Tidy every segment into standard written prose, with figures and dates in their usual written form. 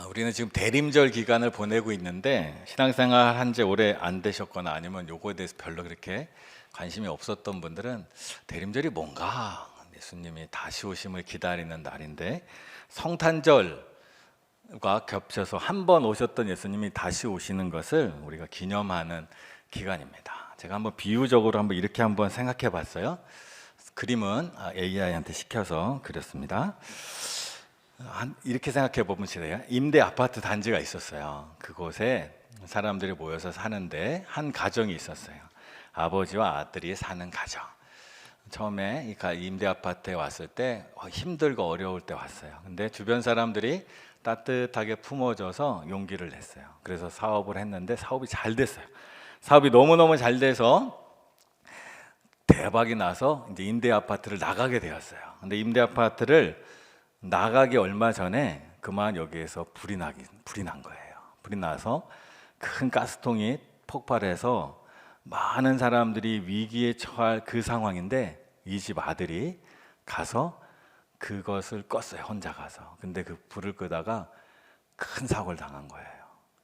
우리는 지금 대림절 기간을 보내고 있는데 신앙생활 한 지 오래 안 되셨거나 아니면 요거에 대해서 별로 그렇게 관심이 없었던 분들은 대림절이 뭔가, 예수님이 다시 오심을 기다리는 날인데 성탄절과 겹쳐서 한 번 오셨던 예수님이 다시 오시는 것을 우리가 기념하는 기간입니다. 제가 한번 비유적으로 이렇게 한번 생각해 봤어요. 그림은 AI한테 시켜서 그렸습니다. 이렇게 생각해 보면 돼요. 임대 아파트 단지가 있었어요. 그곳에 사람들이 모여서 사는데 한 가정이 있었어요. 아버지와 아들이 사는 가정. 처음에 이 임대 아파트에 왔을 때 힘들고 어려울 때 왔어요. 근데 주변 사람들이 따뜻하게 품어줘서 용기를 냈어요. 그래서 사업을 했는데 사업이 잘 됐어요. 사업이 너무너무 잘 돼서 대박이 나서 이제 임대 아파트를 나가게 되었어요. 근데 임대 아파트를 나가기 얼마 전에 그만 여기에서 불이 난 거예요. 불이 나서 큰 가스통이 폭발해서 많은 사람들이 위기에 처할 그 상황인데 이 집 아들이 가서 그것을 껐어요. 혼자 가서. 근데 그 불을 끄다가 큰 사고를 당한 거예요.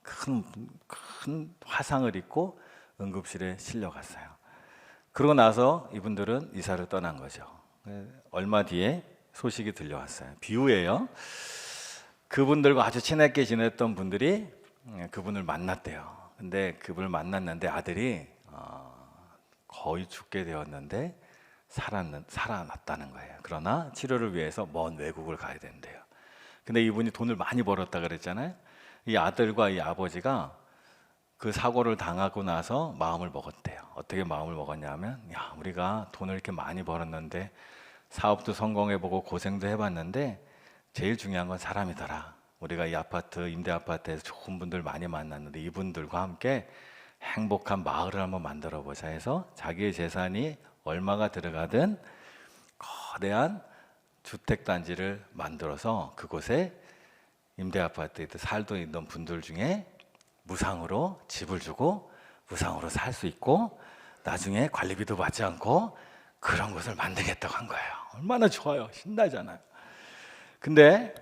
큰 화상을 입고 응급실에 실려갔어요. 그러고 나서 이분들은 이사를 떠난 거죠. 얼마 뒤에 소식이 들려왔어요. 비유예요. 그분들과 아주 친하게 지냈던 분들이 그분을 만났대요. 근데 그분을 만났는데 아들이 거의 죽게 되었는데 살아났다는 거예요. 그러나 치료를 위해서 먼 외국을 가야 된대요. 근데 이분이 돈을 많이 벌었다 그랬잖아요. 이 아들과 이 아버지가 그 사고를 당하고 나서 마음을 먹었대요. 어떻게 마음을 먹었냐면, 야, 우리가 돈을 이렇게 많이 벌었는데 사업도 성공해보고 고생도 해봤는데 제일 중요한 건 사람이더라. 우리가 이 아파트, 임대 아파트에서 좋은 분들 많이 만났는데 이분들과 함께 행복한 마을을 한번 만들어 보자 해서 자기의 재산이 얼마가 들어가든 거대한 주택단지를 만들어서 그곳에 임대 아파트에 살고 있던 분들 중에 무상으로 집을 주고 무상으로 살 수 있고 나중에 관리비도 받지 않고 그런 곳을 만들겠다고 한 거예요. 얼마나 좋아요. 신나잖아요. 근데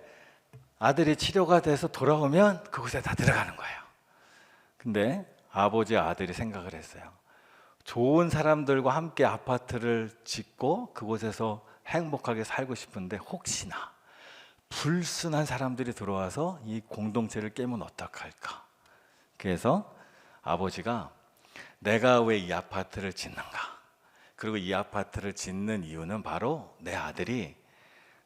아들이 치료가 돼서 돌아오면 그곳에 다 들어가는 거예요. 근데 아버지 아들이 생각을 했어요. 좋은 사람들과 함께 아파트를 짓고 그곳에서 행복하게 살고 싶은데 혹시나 불순한 사람들이 들어와서 이 공동체를 깨면 어떡할까? 그래서 아버지가 내가 왜 이 아파트를 짓는가? 그리고 이 아파트를 짓는 이유는 바로 내 아들이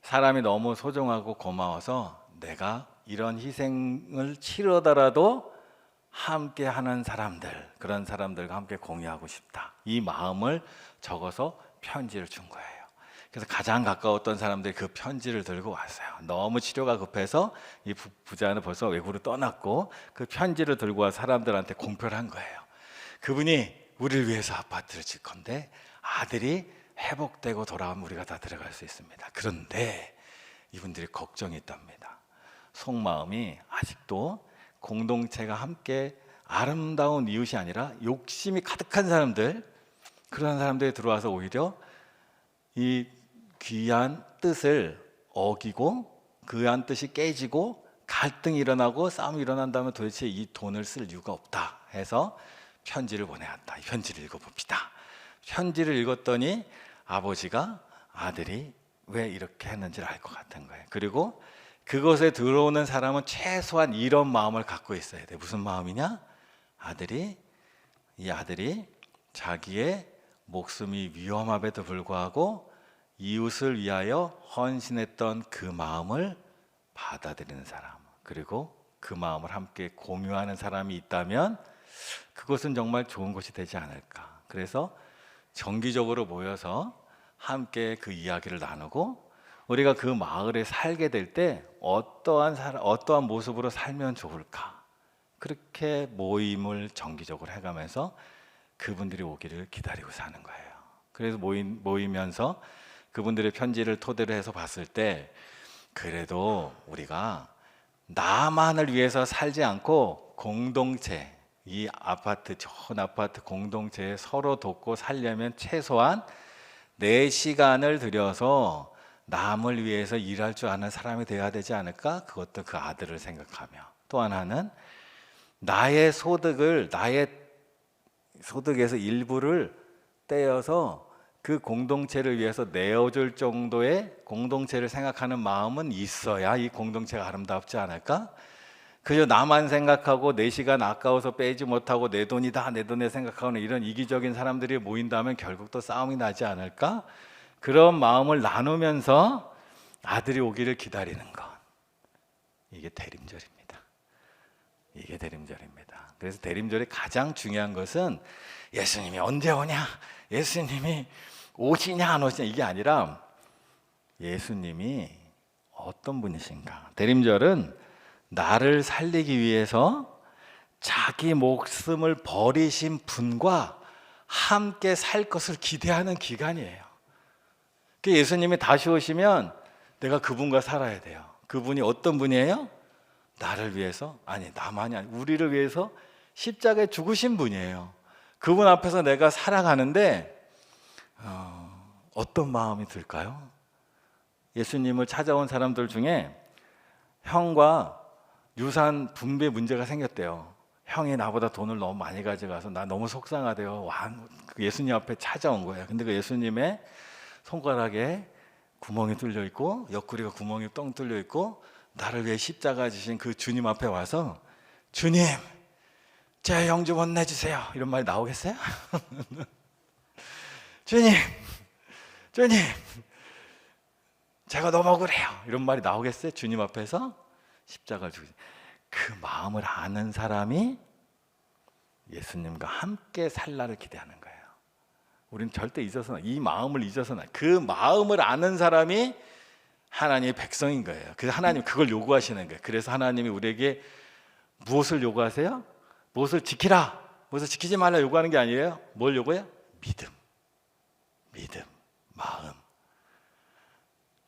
사람이 너무 소중하고 고마워서 내가 이런 희생을 치르더라도 함께 하는 사람들, 그런 사람들과 함께 공유하고 싶다. 이 마음을 적어서 편지를 준 거예요. 그래서 가장 가까웠던 사람들이 그 편지를 들고 왔어요. 너무 치료가 급해서 이 부자는 벌써 외국으로 떠났고 그 편지를 들고 와 사람들한테 공표를 한 거예요. 그분이 우리를 위해서 아파트를 짓 건데 아들이 회복되고 돌아오면 우리가 다 들어갈 수 있습니다. 그런데 이분들이 걱정이 있답니다. 속마음이 아직도 공동체가 함께 아름다운 이웃이 아니라 욕심이 가득한 사람들, 그런 사람들이 들어와서 오히려 이 귀한 뜻을 어기고 귀한 뜻이 깨지고 갈등이 일어나고 싸움이 일어난다면 도대체 이 돈을 쓸 이유가 없다 해서 편지를 보내왔다. 이 편지를 읽어봅시다. 편지를 읽었더니 아버지가 아들이 왜 이렇게 했는지를 알 것 같은 거예요. 그리고 그것에 들어오는 사람은 최소한 이런 마음을 갖고 있어야 돼. 무슨 마음이냐? 이 아들이 자기의 목숨이 위험함에도 불구하고 이웃을 위하여 헌신했던 그 마음을 받아들이는 사람, 그리고 그 마음을 함께 공유하는 사람이 있다면 그것은 정말 좋은 것이 되지 않을까. 그래서 정기적으로 모여서 함께 그 이야기를 나누고 우리가 그 마을에 살게 될 때 어떠한 모습으로 살면 좋을까, 그렇게 모임을 정기적으로 해가면서 그분들이 오기를 기다리고 사는 거예요. 그래서 모이면서 그분들의 편지를 토대로 해서 봤을 때 그래도 우리가 나만을 위해서 살지 않고 공동체, 이 아파트, 좋은 아파트 공동체에 서로 돕고 살려면 최소한 내 시간을 들여서 남을 위해서 일할 줄 아는 사람이 되어야 되지 않을까? 그것도 그 아들을 생각하며, 또 하나는 나의 소득에서 일부를 떼어서 그 공동체를 위해서 내어줄 정도의 공동체를 생각하는 마음은 있어야 이 공동체가 아름답지 않을까? 그저 나만 생각하고 내 시간 아까워서 빼지 못하고 내 돈이다, 내 돈에 생각하는 이런 이기적인 사람들이 모인다면 결국 또 싸움이 나지 않을까? 그런 마음을 나누면서 아들이 오기를 기다리는 것, 이게 대림절입니다. 이게 대림절입니다. 그래서 대림절의 가장 중요한 것은 예수님이 언제 오냐, 예수님이 오시냐 안 오시냐, 이게 아니라 예수님이 어떤 분이신가. 대림절은 나를 살리기 위해서 자기 목숨을 버리신 분과 함께 살 것을 기대하는 기간이에요. 예수님이 다시 오시면 내가 그분과 살아야 돼요. 그분이 어떤 분이에요? 나를 위해서, 아니 나만이 아니 우리를 위해서 십자가에 죽으신 분이에요. 그분 앞에서 내가 살아가는데 어떤 마음이 들까요? 예수님을 찾아온 사람들 중에 형과 유산 분배 문제가 생겼대요. 형이 나보다 돈을 너무 많이 가져가서 나 너무 속상하대요. 예수님 앞에 찾아온 거예요. 근데 그 예수님의 손가락에 구멍이 뚫려 있고 옆구리가 구멍이 뻥 뚫려 있고 나를 위해 십자가 지신 그 주님 앞에 와서 주님, 제 형 좀 혼내주세요, 이런 말이 나오겠어요? 주님 제가 너무 억울해요, 이런 말이 나오겠어요? 주님 앞에서 십자가를 주신 그 마음을 아는 사람이 예수님과 함께 살 날을 기대하는 거예요. 우리는 절대 잊어서는, 이 마음을 잊어서는, 그 마음을 아는 사람이 하나님의 백성인 거예요. 그래서 하나님 그걸 요구하시는 거예요. 그래서 하나님이 우리에게 무엇을 요구하세요? 무엇을 지키라, 무엇을 지키지 말라 요구하는 게 아니에요. 뭘 요구해요? 믿음, 마음.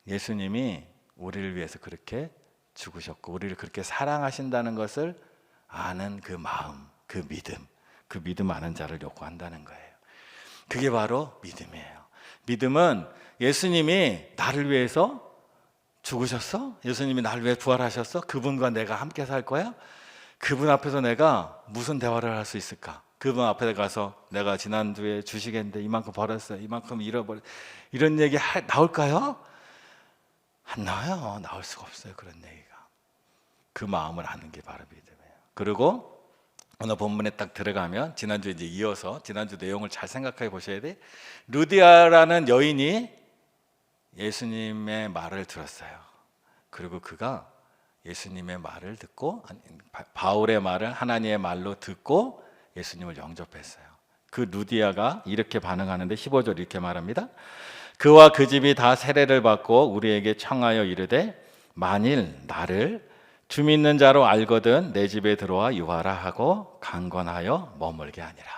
예수님이 우리를 위해서 그렇게 죽으셨고 우리를 그렇게 사랑하신다는 것을 아는 그 마음, 그 믿음 아는 자를 요구한다는 거예요. 그게 바로 믿음이에요. 믿음은 예수님이 나를 위해서 죽으셨어? 예수님이 나를 위해 부활하셨어? 그분과 내가 함께 살 거야? 그분 앞에서 내가 무슨 대화를 할 수 있을까? 그분 앞에 가서 내가 지난주에 주식했는데 이만큼 벌었어요, 이만큼 잃어버렸어요, 이런 얘기 나올까요? 안 나와요. 나올 수가 없어요, 그런 얘기가. 그 마음을 아는 게 바로 믿음이에요. 그리고 오늘 본문에 딱 들어가면 지난주에 이제 이어서 지난주 내용을 잘 생각해 보셔야 돼. 루디아라는 여인이 예수님의 말을 들었어요. 그리고 그가 예수님의 말을 듣고, 바울의 말을 하나님의 말로 듣고 예수님을 영접했어요. 그 루디아가 이렇게 반응하는데 15절 이렇게 말합니다. 그와 그 집이 다 세례를 받고 우리에게 청하여 이르되 만일 나를 주 믿는 자로 알거든 내 집에 들어와 유하라 하고 강권하여 머물게 하니라.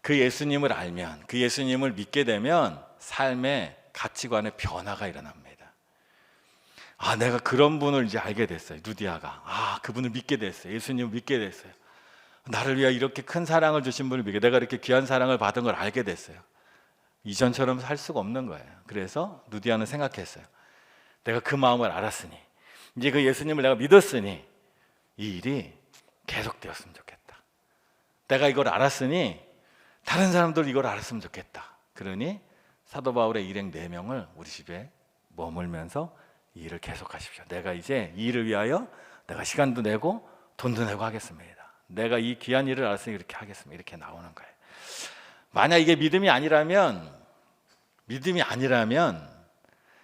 그 예수님을 알면, 그 예수님을 믿게 되면 삶의 가치관의 변화가 일어납니다. 내가 그런 분을 이제 알게 됐어요. 루디아가 그분을 믿게 됐어요. 예수님을 믿게 됐어요. 나를 위해 이렇게 큰 사랑을 주신 분을 믿게, 내가 이렇게 귀한 사랑을 받은 걸 알게 됐어요. 이전처럼 살 수가 없는 거예요. 그래서 루디아는 생각했어요. 내가 그 마음을 알았으니, 이제 그 예수님을 내가 믿었으니 이 일이 계속되었으면 좋겠다. 내가 이걸 알았으니 다른 사람들 이걸 알았으면 좋겠다. 그러니 사도 바울의 일행 4명을 우리 집에 머물면서 이 일을 계속하십시오. 내가 이제 이 일을 위하여 내가 시간도 내고 돈도 내고 하겠습니다. 내가 이 귀한 일을 알았으니 이렇게 하겠습니다. 이렇게 나오는 거예요. 만약 이게 믿음이 아니라면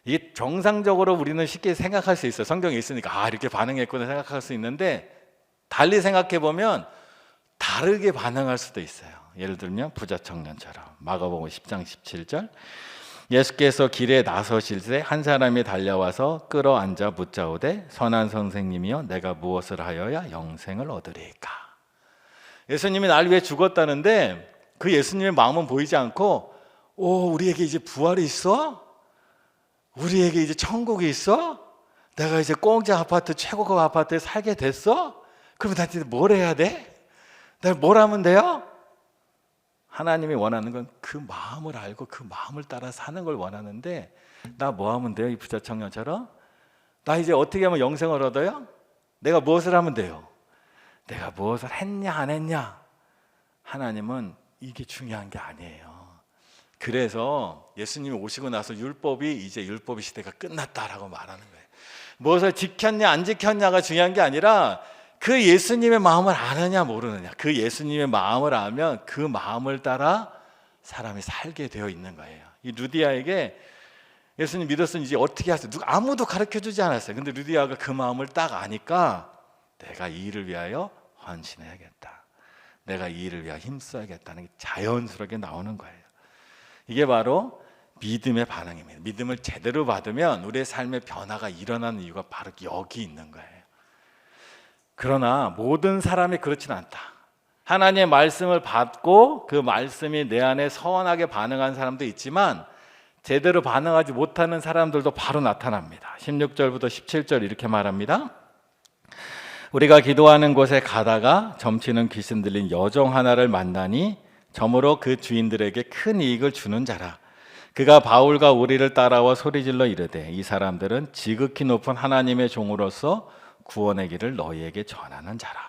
이게 정상적으로 우리는 쉽게 생각할 수 있어요. 성경에 있으니까 이렇게 반응했구나 생각할 수 있는데, 달리 생각해 보면 다르게 반응할 수도 있어요. 예를 들면 부자 청년처럼 마가복음 10장 17절, 예수께서 길에 나서실새 한 사람이 달려와서 끌어앉아 묻자오되 선한 선생님이여 내가 무엇을 하여야 영생을 얻으리까? 예수님이 나를 위해 죽었다는데 그 예수님의 마음은 보이지 않고 우리에게 이제 부활이 있어? 우리에게 이제 천국이 있어? 내가 이제 공짜 아파트, 최고급 아파트에 살게 됐어? 그럼 나한테 뭘 해야 돼? 내가 뭘 하면 돼요? 하나님이 원하는 건 그 마음을 알고 그 마음을 따라 사는 걸 원하는데, 나 뭐 하면 돼요? 이 부자 청년처럼? 나 이제 어떻게 하면 영생을 얻어요? 내가 무엇을 하면 돼요? 내가 무엇을 했냐 안 했냐? 하나님은 이게 중요한 게 아니에요. 그래서 예수님이 오시고 나서 율법이 이제 율법의 시대가 끝났다라고 말하는 거예요. 무엇을 지켰냐 안 지켰냐가 중요한 게 아니라 그 예수님의 마음을 아느냐 모르느냐. 그 예수님의 마음을 알면 그 마음을 따라 사람이 살게 되어 있는 거예요. 이 루디아에게 예수님 믿었으니 이제 어떻게 하세요? 아무도 가르쳐주지 않았어요. 근데 루디아가 그 마음을 딱 아니까 내가 이 일을 위하여 헌신해야겠다, 내가 이 일을 위하여 힘써야겠다는 게 자연스럽게 나오는 거예요. 이게 바로 믿음의 반응입니다. 믿음을 제대로 받으면 우리의 삶의 변화가 일어나는 이유가 바로 여기 있는 거예요. 그러나 모든 사람이 그렇지는 않다. 하나님의 말씀을 받고 그 말씀이 내 안에 선하게 반응한 사람도 있지만 제대로 반응하지 못하는 사람들도 바로 나타납니다. 16절부터 17절 이렇게 말합니다. 우리가 기도하는 곳에 가다가 점치는 귀신 들린 여종 하나를 만나니 점으로 그 주인들에게 큰 이익을 주는 자라. 그가 바울과 우리를 따라와 소리질러 이르되 이 사람들은 지극히 높은 하나님의 종으로서 구원의 길을 너희에게 전하는 자라.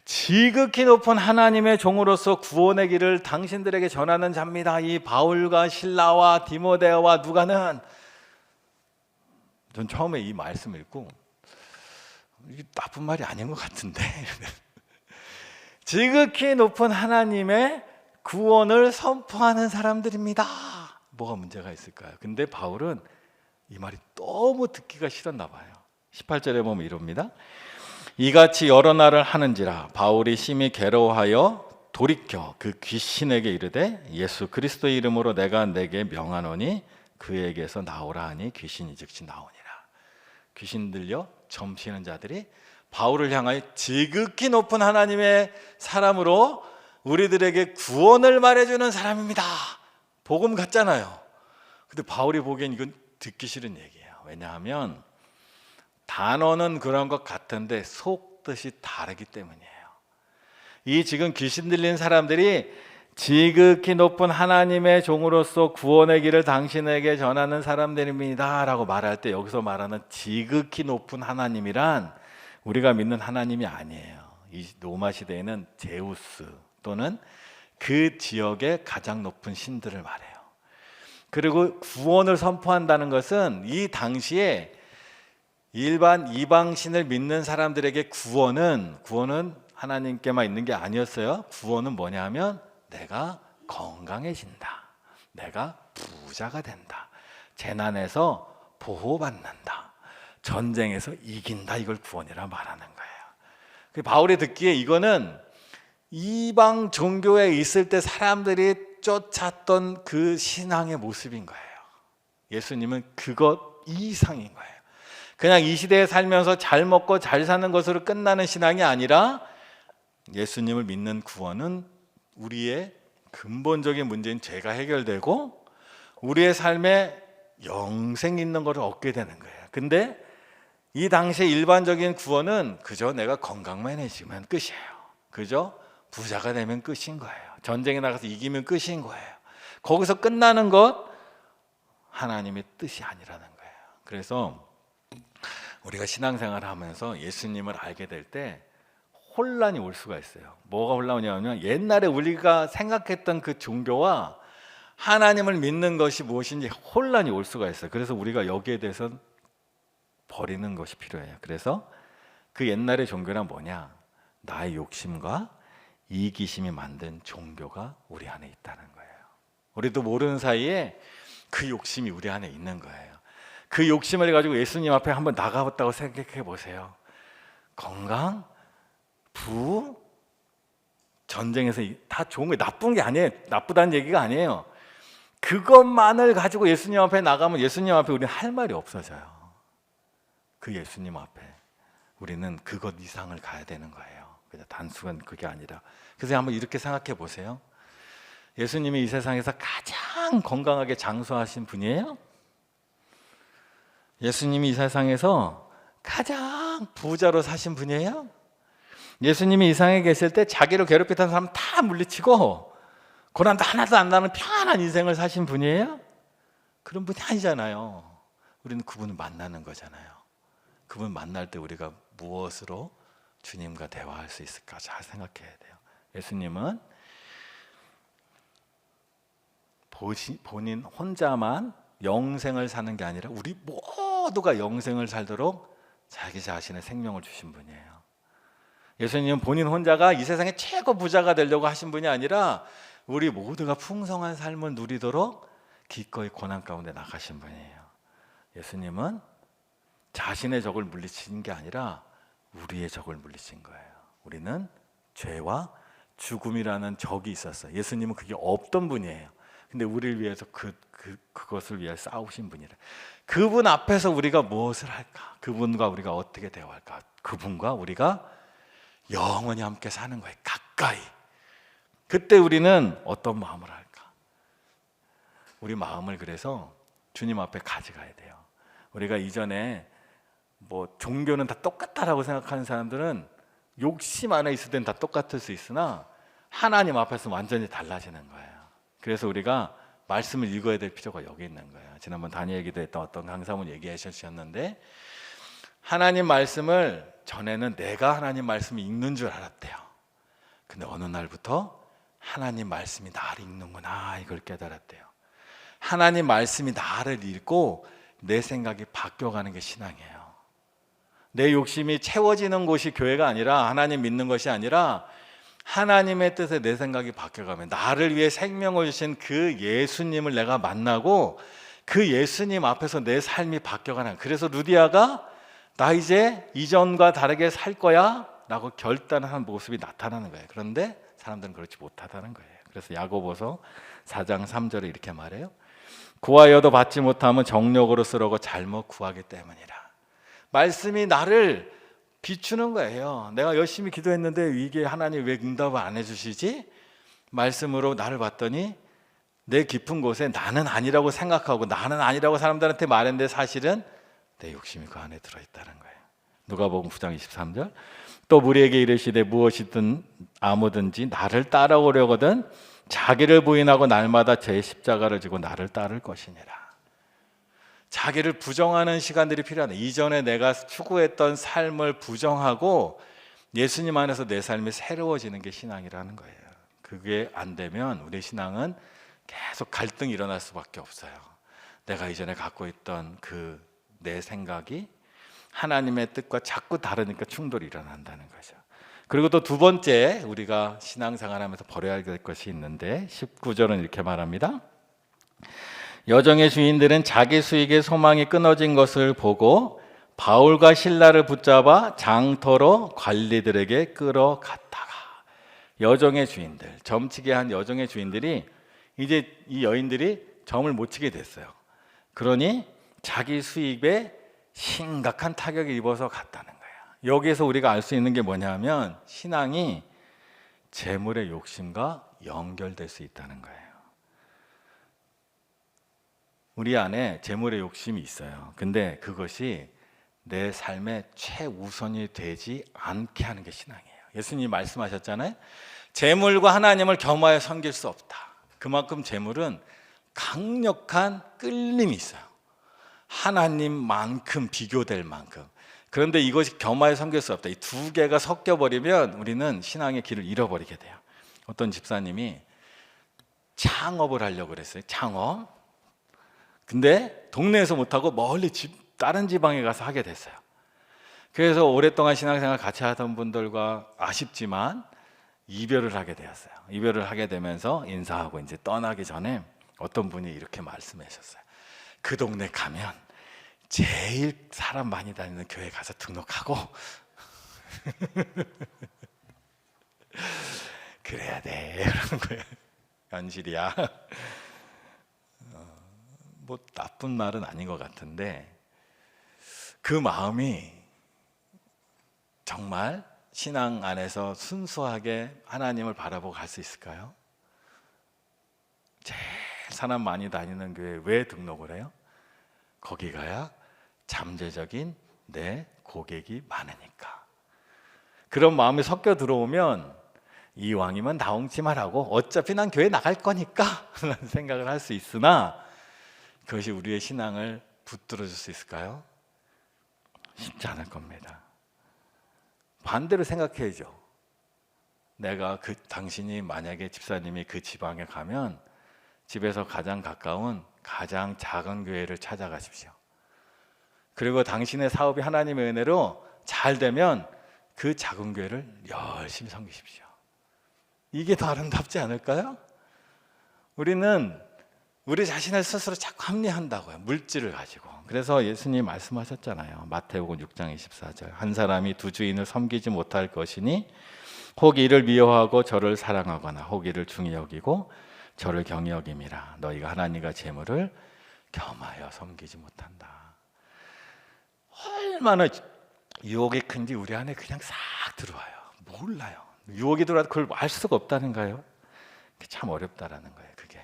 지극히 높은 하나님의 종으로서 구원의 길을 당신들에게 전하는 자입니다. 이 바울과 실라와 디모데와 누가는, 전 처음에 이 말씀을 읽고 이게 나쁜 말이 아닌 것 같은데 지극히 높은 하나님의 구원을 선포하는 사람들입니다. 뭐가 문제가 있을까요? 근데 바울은 이 말이 너무 듣기가 싫었나 봐요. 18절에 보면 이럽니다. 이같이 여러 날을 하는지라 바울이 심히 괴로워하여 돌이켜 그 귀신에게 이르되 예수 그리스도의 이름으로 내가 내게 명하노니 그에게서 나오라 하니 귀신이 즉시 나오니라. 귀신 들려 점치는 자들이 바울을 향하여 지극히 높은 하나님의 사람으로 우리들에게 구원을 말해주는 사람입니다. 복음 같잖아요. 근데 바울이 보기엔 이건 듣기 싫은 얘기예요. 왜냐하면 단어는 그런 것 같은데 속뜻이 다르기 때문이에요. 이 지금 귀신 들린 사람들이 지극히 높은 하나님의 종으로서 구원의 길을 당신에게 전하는 사람들입니다 라고 말할 때 여기서 말하는 지극히 높은 하나님이란 우리가 믿는 하나님이 아니에요. 이 로마 시대에는 제우스 또는 그 지역의 가장 높은 신들을 말해요. 그리고 구원을 선포한다는 것은 이 당시에 일반 이방신을 믿는 사람들에게 구원은 하나님께만 있는 게 아니었어요. 구원은 뭐냐 하면 내가 건강해진다, 내가 부자가 된다, 재난에서 보호받는다, 전쟁에서 이긴다, 이걸 구원이라 말하는 거예요. 바울이 듣기에 이거는 이방 종교에 있을 때 사람들이 쫓았던 그 신앙의 모습인 거예요. 예수님은 그것 이상인 거예요. 그냥 이 시대에 살면서 잘 먹고 잘 사는 것으로 끝나는 신앙이 아니라 예수님을 믿는 구원은 우리의 근본적인 문제인 죄가 해결되고 우리의 삶에 영생 있는 것을 얻게 되는 거예요. 근데 이 당시의 일반적인 구원은 그저 내가 건강만 해지면 끝이에요. 그저 부자가 되면 끝인 거예요. 전쟁에 나가서 이기면 끝인 거예요. 거기서 끝나는 것 하나님의 뜻이 아니라는 거예요. 그래서 우리가 신앙생활을 하면서 예수님을 알게 될 때 혼란이 올 수가 있어요. 뭐가 혼란이냐면 옛날에 우리가 생각했던 그 종교와 하나님을 믿는 것이 무엇인지 혼란이 올 수가 있어요. 그래서 우리가 여기에 대해서 버리는 것이 필요해요. 그래서 그 옛날의 종교란 뭐냐? 나의 욕심과 이기심이 만든 종교가 우리 안에 있다는 거예요. 우리도 모르는 사이에 그 욕심이 우리 안에 있는 거예요. 그 욕심을 가지고 예수님 앞에 한번 나가봤다고 생각해 보세요. 건강, 부, 전쟁에서 다 좋은 게 나쁜 게 아니에요. 나쁘다는 얘기가 아니에요. 그것만을 가지고 예수님 앞에 나가면 예수님 앞에 우리는 할 말이 없어져요. 그 예수님 앞에 우리는 그것 이상을 가야 되는 거예요. 그냥 단순한 그게 아니라. 그래서 한번 이렇게 생각해 보세요. 예수님이 이 세상에서 가장 건강하게 장수하신 분이에요? 예수님이 이 세상에서 가장 부자로 사신 분이에요? 예수님이 이 세상에 계실 때 자기를 괴롭히던 사람 다 물리치고 고난도 하나도 안 나는 편안한 인생을 사신 분이에요? 그런 분이 아니잖아요. 우리는 그분을 만나는 거잖아요. 그분 만날 때 우리가 무엇으로 주님과 대화할 수 있을까 잘 생각해야 돼요. 예수님은 본인 혼자만 영생을 사는 게 아니라 우리 모두가 영생을 살도록 자기 자신의 생명을 주신 분이에요. 예수님은 본인 혼자가 이 세상의 최고 부자가 되려고 하신 분이 아니라 우리 모두가 풍성한 삶을 누리도록 기꺼이 고난 가운데 나가신 분이에요. 예수님은 자신의 적을 물리친 게 아니라 우리의 적을 물리친 거예요. 우리는 죄와 죽음이라는 적이 있었어요. 예수님은 그게 없던 분이에요. 근데 우리를 위해서 그것을 위해 싸우신 분이래. 그분 앞에서 우리가 무엇을 할까? 그분과 우리가 어떻게 대화할까? 그분과 우리가 영원히 함께 사는 거예요. 가까이. 그때 우리는 어떤 마음을 할까? 우리 마음을 그래서 주님 앞에 가져가야 돼요. 우리가 이전에 종교는 다 똑같다라고 생각하는 사람들은 욕심 안에 있을 땐 다 똑같을 수 있으나 하나님 앞에서 완전히 달라지는 거예요. 그래서 우리가 말씀을 읽어야 될 필요가 여기 있는 거예요. 지난번 다니엘 기도했던 어떤 강사분 얘기해 주셨는데 하나님 말씀을 전에는 내가 하나님 말씀을 읽는 줄 알았대요. 근데 어느 날부터 하나님 말씀이 나를 읽는구나 이걸 깨달았대요. 하나님 말씀이 나를 읽고 내 생각이 바뀌어가는 게 신앙이에요. 내 욕심이 채워지는 곳이 교회가 아니라 하나님 믿는 것이 아니라 하나님의 뜻에 내 생각이 바뀌어가면 나를 위해 생명을 주신 그 예수님을 내가 만나고 그 예수님 앞에서 내 삶이 바뀌어가는. 그래서 루디아가 나 이제 이전과 다르게 살 거야 라고 결단한 모습이 나타나는 거예요. 그런데 사람들은 그렇지 못하다는 거예요. 그래서 야고보서 4장 3절에 이렇게 말해요. 구하여도 받지 못하면 정욕으로 쓰려고 잘못 구하기 때문이라. 말씀이 나를 비추는 거예요. 내가 열심히 기도했는데 이게 하나님 왜 응답을 안 해주시지? 말씀으로 나를 봤더니 내 깊은 곳에 나는 아니라고 생각하고 나는 아니라고 사람들한테 말했는데 사실은 내 욕심이 그 안에 들어있다는 거예요. 누가복음 9장 23절 또 무리에게 이르시되 무엇이든 아무든지 나를 따라오려거든 자기를 부인하고 날마다 제 십자가를 지고 나를 따를 것이니라. 자기를 부정하는 시간들이 필요하네. 이전에 내가 추구했던 삶을 부정하고 예수님 안에서 내 삶이 새로워지는 게 신앙이라는 거예요. 그게 안 되면 우리 신앙은 계속 갈등이 일어날 수밖에 없어요. 내가 이전에 갖고 있던 내 생각이 하나님의 뜻과 자꾸 다르니까 충돌이 일어난다는 거죠. 그리고 또 두 번째 우리가 신앙생활하면서 버려야 될 것이 있는데 19절은 이렇게 말합니다. 여정의 주인들은 자기 수익의 소망이 끊어진 것을 보고 바울과 실라를 붙잡아 장터로 관리들에게 끌어갔다가 여정의 주인들, 점치게 한 여정의 주인들이 이제 이 여인들이 점을 못 치게 됐어요. 그러니 자기 수입에 심각한 타격을 입어서 갔다는 거예요. 여기에서 우리가 알 수 있는 게 뭐냐면 신앙이 재물의 욕심과 연결될 수 있다는 거예요. 우리 안에 재물의 욕심이 있어요. 근데 그것이 내 삶의 최우선이 되지 않게 하는 게 신앙이에요. 예수님이 말씀하셨잖아요. 재물과 하나님을 겸하여 섬길 수 없다. 그만큼 재물은 강력한 끌림이 있어요. 하나님만큼 비교될 만큼. 그런데 이것이 겸하여 섬길 수 없다. 이 두 개가 섞여버리면 우리는 신앙의 길을 잃어버리게 돼요. 어떤 집사님이 창업을 하려고 그랬어요. 창업. 근데 동네에서 못하고 멀리 다른 지방에 가서 하게 됐어요. 그래서 오랫동안 신앙생활 같이 하던 분들과 아쉽지만 이별을 하게 되었어요. 이별을 하게 되면서 인사하고 이제 떠나기 전에 어떤 분이 이렇게 말씀하셨어요. 그 동네 가면 제일 사람 많이 다니는 교회 가서 등록하고 그래야 돼 그러는 거예요. 현실이야. 나쁜 말은 아닌 것 같은데 그 마음이 정말 신앙 안에서 순수하게 하나님을 바라보고 갈 수 있을까요? 제일 사람 많이 다니는 교회에 왜 등록을 해요? 거기 가야 잠재적인 내 고객이 많으니까. 그런 마음이 섞여 들어오면 이왕이면 나옹지만 하고 어차피 난 교회 나갈 거니까 라는 생각을 할 수 있으나 그것이 우리의 신앙을 붙들어 줄 수 있을까요? 쉽지 않을 겁니다. 반대로 생각해야죠. 내가 당신이 만약에 집사님이 그 지방에 가면 집에서 가장 가까운 가장 작은 교회를 찾아가십시오. 그리고 당신의 사업이 하나님의 은혜로 잘 되면 그 작은 교회를 열심히 섬기십시오. 이게 더 아름답지 않을까요? 우리는 우리 자신을 스스로 자꾸 합리화한다고요. 물질을 가지고. 그래서 예수님 말씀하셨잖아요. 마태복음 6장 24절. 한 사람이 두 주인을 섬기지 못할 것이니 혹 이를 미워하고 저를 사랑하거나 혹 이를 중히 여기고 저를 경히 여김이라. 너희가 하나님과 재물을 겸하여 섬기지 못한다. 얼마나 유혹이 큰지 우리 안에 그냥 싹 들어와요. 몰라요. 유혹이 들어와도 그걸 알 수가 없다는가요? 참 어렵다라는 거예요. 그게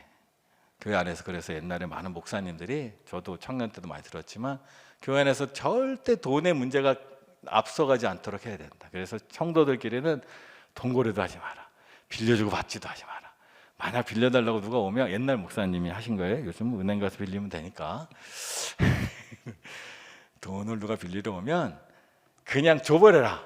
교회 안에서. 그래서 옛날에 많은 목사님들이, 저도 청년 때도 많이 들었지만, 교회 안에서 절대 돈의 문제가 앞서가지 않도록 해야 된다. 그래서 성도들끼리는 돈고래도 하지 마라, 빌려주고 받지도 하지 마라. 만약 빌려달라고 누가 오면, 옛날 목사님이 하신 거예요. 요즘 은행 가서 빌리면 되니까 돈을 누가 빌리러 오면 그냥 줘버려라.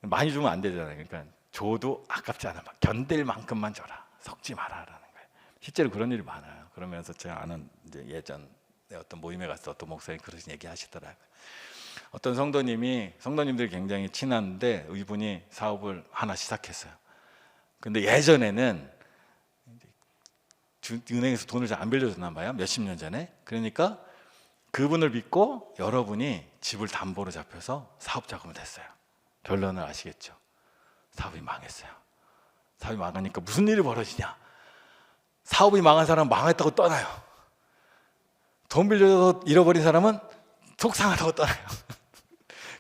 많이 주면 안 되잖아요. 그러니까 줘도 아깝지 않아. 막 견딜 만큼만 줘라. 섞지 마라라는 거예요. 실제로 그런 일이 많아요. 그러면서 제가 아는 이제 예전에 어떤 모임에 갔을 때 어떤 목사님 그런 얘기 하시더라고요. 어떤 성도님들이 굉장히 친한데 이분이 사업을 하나 시작했어요. 근데 예전에는 은행에서 돈을 잘 안 빌려줬나 봐요. 몇십 년 전에. 그러니까 그분을 믿고 여러분이 집을 담보로 잡혀서 사업 자금을 냈어요. 결론을 아시겠죠? 사업이 망했어요. 사업이 망하니까 무슨 일이 벌어지냐? 사업이 망한 사람은 망했다고 떠나요. 돈 빌려서 잃어버린 사람은 속상하다고 떠나요.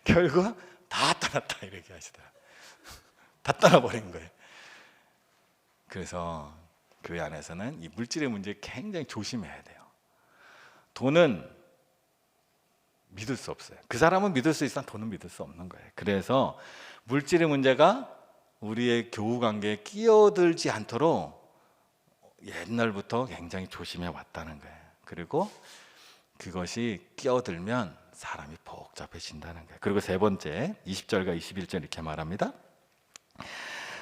결국 다 떠났다 이렇게 하시더라고요. 다 떠나버린 거예요. 그래서 교회 안에서는 이 물질의 문제에 굉장히 조심해야 돼요. 돈은 믿을 수 없어요. 그 사람은 믿을 수 있으나 돈은 믿을 수 없는 거예요. 그래서 물질의 문제가 우리의 교우 관계에 끼어들지 않도록 옛날부터 굉장히 조심해 왔다는 거예요. 그리고 그것이 끼어들면 사람이 복잡해진다는 거예요. 그리고 세 번째, 20절과 21절 이렇게 말합니다.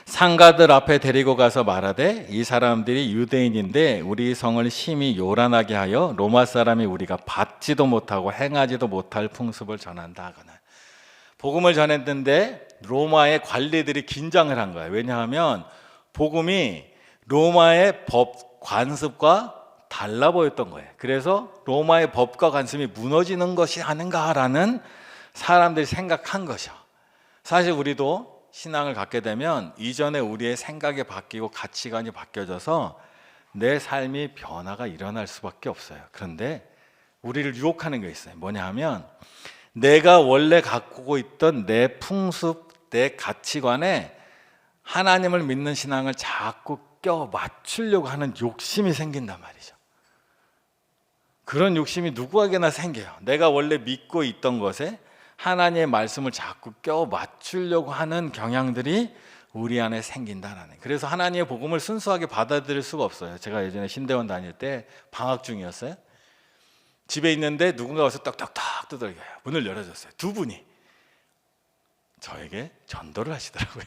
상가들 앞에 데리고 가서 말하되 이 사람들이 유대인인데 우리 성을 심히 요란하게 하여 로마 사람이 우리가 받지도 못하고 행하지도 못할 풍습을 전한다 하거나. 복음을 전했는데 로마의 관리들이 긴장을 한 거예요. 왜냐하면 복음이 로마의 법 관습과 달라 보였던 거예요. 그래서 로마의 법과 관습이 무너지는 것이 아닌가라는 사람들이 생각한 것이죠. 사실 우리도 신앙을 갖게 되면 이전에 우리의 생각이 바뀌고 가치관이 바뀌어져서 내 삶이 변화가 일어날 수밖에 없어요. 그런데 우리를 유혹하는 게 있어요. 뭐냐 하면 내가 원래 갖고 있던 내 풍습, 내 가치관에 하나님을 믿는 신앙을 자꾸 껴 맞추려고 하는 욕심이 생긴단 말이죠. 그런 욕심이 누구에게나 생겨요. 내가 원래 믿고 있던 것에 하나님의 말씀을 자꾸 껴 맞추려고 하는 경향들이 우리 안에 생긴다는 거예요. 그래서 하나님의 복음을 순수하게 받아들일 수가 없어요. 제가 예전에 신대원 다닐 때 방학 중이었어요. 집에 있는데 누군가 와서 떡떡떡 두들겨요. 문을 열어줬어요. 두 분이 저에게 전도를 하시더라고요.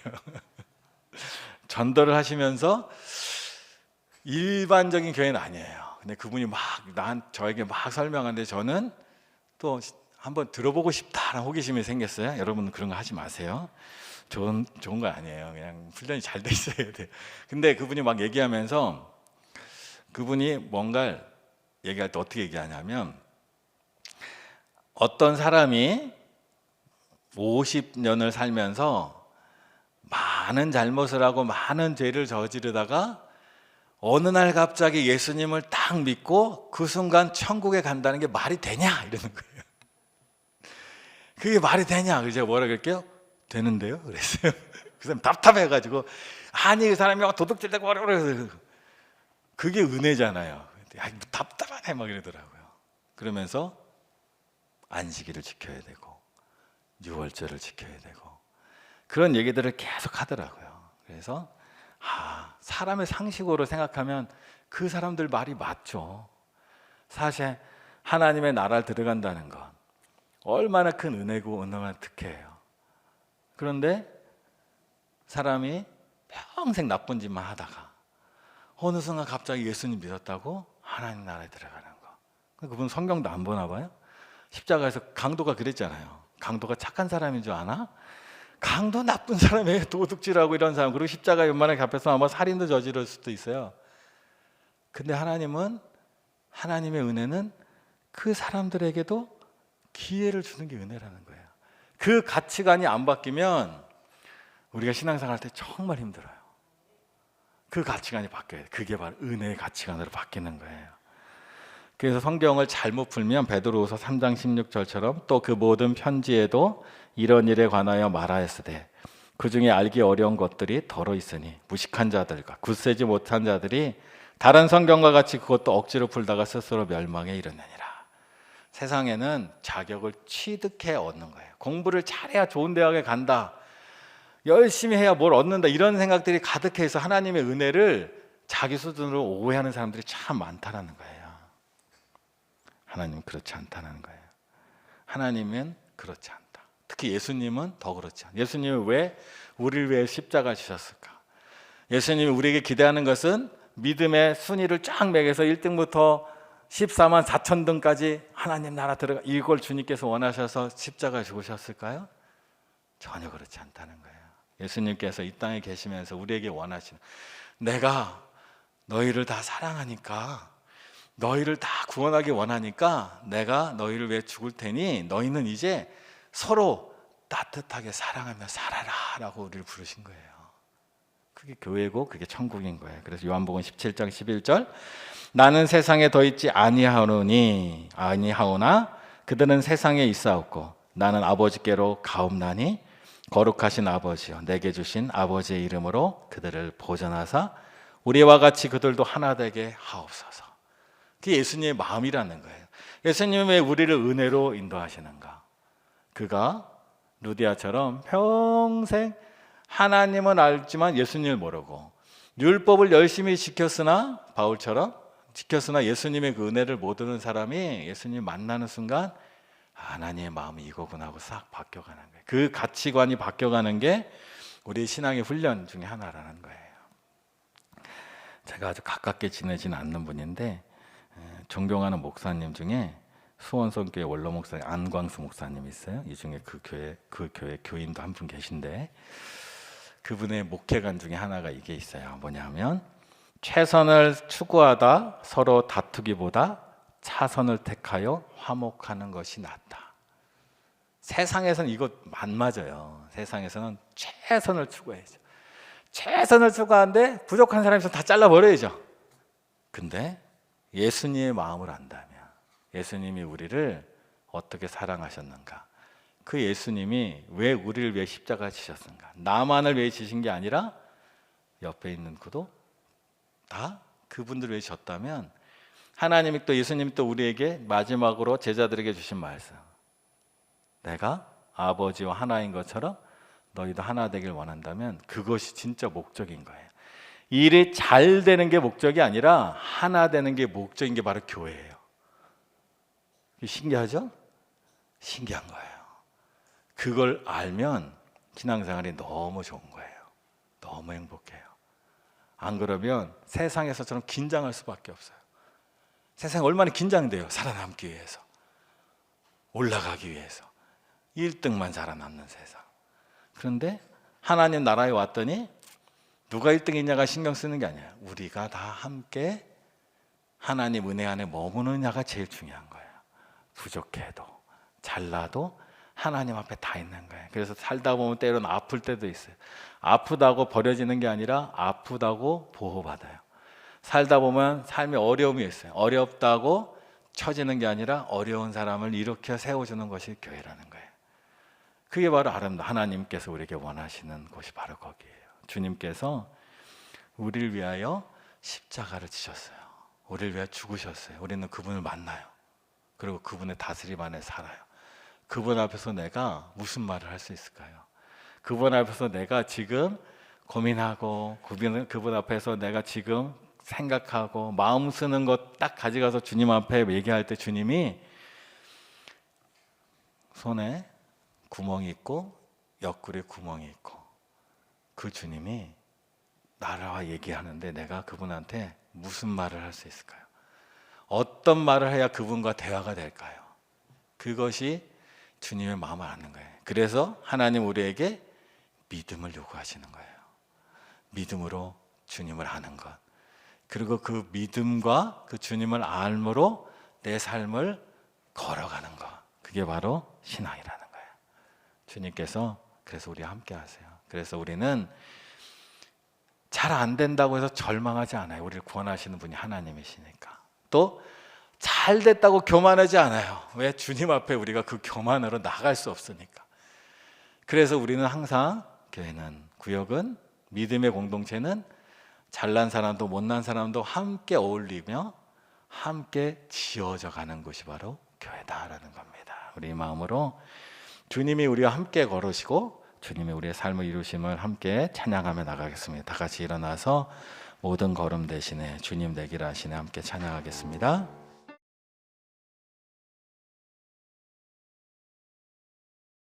전도를 하시면서 일반적인 교회는 아니에요. 근데 그분이 저에게 막 설명하는데 저는 또 한번 들어보고 싶다라는 호기심이 생겼어요. 여러분 그런 거 하지 마세요. 좋은 거 아니에요. 그냥 훈련이 잘 돼 있어야 돼요. 근데 그분이 막 얘기하면서 그분이 뭔가를 얘기할 때 어떻게 얘기하냐면 어떤 사람이 50년을 살면서 많은 잘못을 하고 많은 죄를 저지르다가 어느 날 갑자기 예수님을 딱 믿고 그 순간 천국에 간다는 게 말이 되냐 이러는 거예요. 그게 말이 되냐? 그래서 제가 뭐라 그럴게요? 되는데요? 그랬어요. 그 사람 답답해가지고 아니 그 사람이 도둑질되고 그래서 그게 은혜잖아요. 답답하네 막 이러더라고요. 그러면서 안식일을 지켜야 되고 유월절을 지켜야 되고 그런 얘기들을 계속 하더라고요. 그래서 사람의 상식으로 생각하면 그 사람들 말이 맞죠. 사실 하나님의 나라를 들어간다는 건 얼마나 큰 은혜고 얼마나 특혜예요. 그런데 사람이 평생 나쁜 짓만 하다가 어느 순간 갑자기 예수님 믿었다고 하나님 나라에 들어가는 거. 그분 성경도 안 보나 봐요. 십자가에서 강도가 그랬잖아요. 강도가 착한 사람인 줄 아나? 강도 나쁜 사람이에요. 도둑질하고 이런 사람. 그리고 십자가 웬만하게 앞에서 아마 살인도 저지를 수도 있어요. 근데 하나님은, 하나님의 은혜는 그 사람들에게도 기회를 주는 게 은혜라는 거예요. 그 가치관이 안 바뀌면 우리가 신앙생활 할 때 정말 힘들어요. 그 가치관이 바뀌어야 돼요. 그게 바로 은혜의 가치관으로 바뀌는 거예요. 그래서 성경을 잘못 풀면 베드로후서 3장 16절처럼 또 그 모든 편지에도 이런 일에 관하여 말하였으되 그 중에 알기 어려운 것들이 덜어 있으니 무식한 자들과 굳세지 못한 자들이 다른 성경과 같이 그것도 억지로 풀다가 스스로 멸망에 이르느니라. 세상에는 자격을 취득해 얻는 거예요. 공부를 잘해야 좋은 대학에 간다, 열심히 해야 뭘 얻는다, 이런 생각들이 가득해서 하나님의 은혜를 자기 수준으로 오해하는 사람들이 참 많다는 거예요. 하나님은 그렇지 않다는 거예요. 하나님은 그렇지 않다. 특히 예수님은 더 그렇지 않아요. 예수님은 왜 우리를 위해 십자가 지셨을까? 예수님이 우리에게 기대하는 것은 믿음의 순위를 쫙 매겨서 1등부터 14만 4천 등까지 하나님 나라 들어가, 이걸 주님께서 원하셔서 십자가 죽으셨을까요? 전혀 그렇지 않다는 거예요. 예수님께서 이 땅에 계시면서 우리에게 원하시는, 내가 너희를 다 사랑하니까, 너희를 다 구원하기 원하니까 내가 너희를 위해 죽을 테니 너희는 이제 서로 따뜻하게 사랑하며 살아라 라고 우리를 부르신 거예요. 그게 교회고 그게 천국인 거예요. 그래서 요한복음 17장 11절, 나는 세상에 더 있지 아니하오나 그들은 세상에 있사옵고 나는 아버지께로 가옵나니 거룩하신 아버지여 내게 주신 아버지의 이름으로 그들을 보전하사 우리와 같이 그들도 하나 되게 하옵소서. 그게 예수님의 마음이라는 거예요. 예수님은 왜 우리를 은혜로 인도하시는가? 그가 루디아처럼 평생 하나님은 알지만 예수님을 모르고 율법을 열심히 지켰으나, 바울처럼 지켰으나 예수님의 그 은혜를 모르는 사람이 예수님 만나는 순간 하나님의 마음이 이거구나 하고 싹 바뀌어가는 거예요. 그 가치관이 바뀌어가는 게 우리 신앙의 훈련 중에 하나라는 거예요. 제가 아주 가깝게 지내지는 않는 분인데 존경하는 목사님 중에 수원성교회 원로 목사님 안광수 목사님 있어요. 이 중에 그 교회 교인도 한 분 계신데 그분의 목회관 중에 하나가 이게 있어요. 뭐냐면 최선을 추구하다 서로 다투기보다 차선을 택하여 화목하는 것이 낫다. 세상에서는 이거 안 맞아요. 세상에서는 최선을 추구해야죠. 최선을 추구하는데 부족한 사람이 있으면 다 잘라버려야죠. 근데 예수님의 마음을 안다면, 예수님이 우리를 어떻게 사랑하셨는가, 그 예수님이 왜 우리를 위해 십자가 지셨는가, 나만을 위해 지신 게 아니라 옆에 있는 그도 다 그분들을 위해 졌다면, 하나님이 또 예수님이 또 우리에게 마지막으로 제자들에게 주신 말씀, 내가 아버지와 하나인 것처럼 너희도 하나 되길 원한다면, 그것이 진짜 목적인 거예요. 일이 잘 되는 게 목적이 아니라 하나 되는 게 목적인 게 바로 교회예요. 신기하죠? 신기한 거예요. 그걸 알면 신앙생활이 너무 좋은 거예요. 너무 행복해요. 안 그러면 세상에서처럼 긴장할 수밖에 없어요. 세상이 얼마나 긴장돼요. 살아남기 위해서, 올라가기 위해서 1등만 살아남는 세상. 그런데 하나님 나라에 왔더니 누가 1등이냐가 신경 쓰는 게 아니에요. 우리가 다 함께 하나님 은혜 안에 머무느냐가 제일 중요한 거예요. 부족해도 잘나도 하나님 앞에 다 있는 거예요. 그래서 살다 보면 때로는 아플 때도 있어요. 아프다고 버려지는 게 아니라 아프다고 보호받아요. 살다 보면 삶에 어려움이 있어요. 어렵다고 처지는 게 아니라 어려운 사람을 일으켜 세워주는 것이 교회라는 거예요. 그게 바로 아름다운, 하나님께서 우리에게 원하시는 곳이 바로 거기에요. 주님께서 우리를 위하여 십자가를 지셨어요. 우리를 위하여 죽으셨어요. 우리는 그분을 만나요. 그리고 그분의 다스림 안에 살아요. 그분 앞에서 내가 무슨 말을 할 수 있을까요? 그분 앞에서 내가 지금 고민하고 그분 앞에서 내가 지금 생각하고 마음 쓰는 것 딱 가져가서 주님 앞에 얘기할 때 주님이 손에 구멍이 있고 옆구리에 구멍이 있고 그 주님이 나라와 얘기하는데 내가 그분한테 무슨 말을 할 수 있을까요? 어떤 말을 해야 그분과 대화가 될까요? 그것이 주님의 마음을 아는 거예요. 그래서 하나님 우리에게 믿음을 요구하시는 거예요. 믿음으로 주님을 아는 것. 그리고 그 믿음과 그 주님을 알므로 내 삶을 걸어가는 것. 그게 바로 신앙이라는 거예요. 주님께서 그래서 우리와 함께 하세요. 그래서 우리는 잘 안 된다고 해서 절망하지 않아요. 우리를 구원하시는 분이 하나님이시니까. 또 잘 됐다고 교만하지 않아요. 왜? 주님 앞에 우리가 그 교만으로 나갈 수 없으니까. 그래서 우리는 항상 교회는, 구역은, 믿음의 공동체는 잘난 사람도 못난 사람도 함께 어울리며 함께 지어져 가는 곳이 바로 교회다라는 겁니다. 우리 마음으로 주님이 우리와 함께 걸으시고 주님이 우리의 삶을 이루심을 함께 찬양하며 나가겠습니다. 다 같이 일어나서 모든 걸음 대신에 주님 되기를 하시네 함께 찬양하겠습니다.